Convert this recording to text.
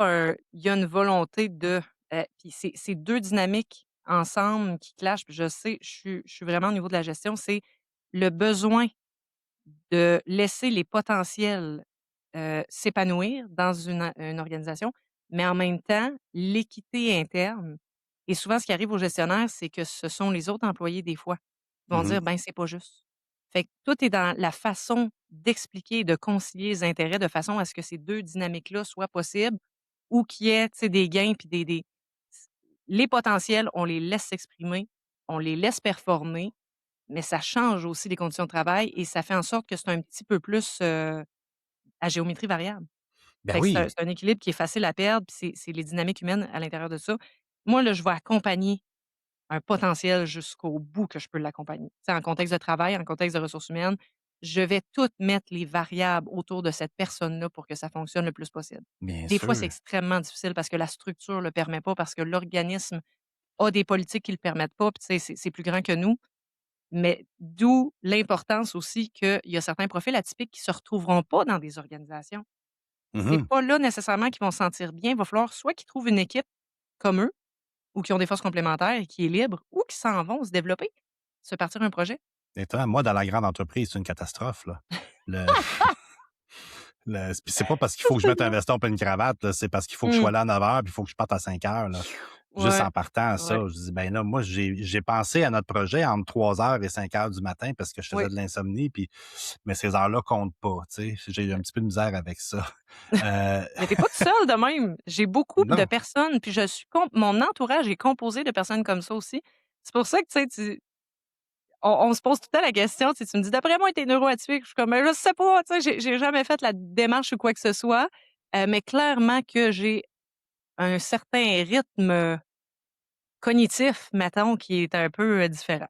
il y a une volonté puis c'est 2 dynamiques ensemble qui clashent, puis je sais, je suis vraiment au niveau de la gestion, c'est le besoin de laisser les potentiels, s'épanouir dans une organisation, mais en même temps, l'équité interne et souvent ce qui arrive aux gestionnaires, c'est que ce sont les autres employés des fois, qui vont dire: Mmh. «Ben, c'est pas juste». Fait que tout est dans la façon d'expliquer et de concilier les intérêts de façon à ce que ces 2 dynamiques-là soient possibles ou qu'il y ait, tu sais, des gains puis des les potentiels, on les laisse s'exprimer, on les laisse performer, mais ça change aussi les conditions de travail et ça fait en sorte que c'est un petit peu plus, à géométrie variable. Ben Fait que oui, c'est un équilibre qui est facile à perdre, puis c'est les dynamiques humaines à l'intérieur de ça. Moi, là, je vais accompagner un potentiel jusqu'au bout que je peux l'accompagner. Tu sais, en contexte de travail, en contexte de ressources humaines, je vais toutes mettre les variables autour de cette personne-là pour que ça fonctionne le plus possible. bien Des fois, c'est sûr. extrêmement difficile parce que la structure le permet pas, parce que l'organisme a des politiques qui le permettent pas, puis tu sais, c'est plus grand que nous. Mais d'où l'importance aussi qu'il y a certains profils atypiques qui se retrouveront pas dans des organisations. C'est Mmh. pas là nécessairement qu'ils vont se sentir bien. Il va falloir soit qu'ils trouvent une équipe comme eux ou qui ont des forces complémentaires et qui est libre ou qui s'en vont se développer, se partir un projet. Et toi, moi, dans la grande entreprise, c'est une catastrophe, là. Le c'est pas parce qu'il faut que je C'est mette un drôle. veston et une cravate, là, c'est parce qu'il faut que je sois Mmh. là à 9 heures puis il faut que je parte à 5 heures là. Juste Ouais, en partant à ouais, ça, je dis: «Ben là, moi, j'ai pensé à notre projet entre 3 heures et 5 heures du matin parce que je faisais oui, de l'insomnie puis mais ces heures-là comptent pas», tu sais? J'ai un ouais. petit peu de misère avec ça. Heu, Mais tu es pas tout seul de même. J'ai beaucoup de non. personnes, puis je suis mon entourage est composé de personnes comme ça aussi. C'est pour ça que, tu sais, on se pose tout le temps la question, tu sais, tu me dis: «D'après moi, tu es neuroatypique». Je suis comme: «Ben, je sais pas, tu sais, j'ai jamais fait la démarche ou quoi que ce soit». Mais clairement que j'ai un certain rythme, cognitif, mettons, qui est un peu, différent.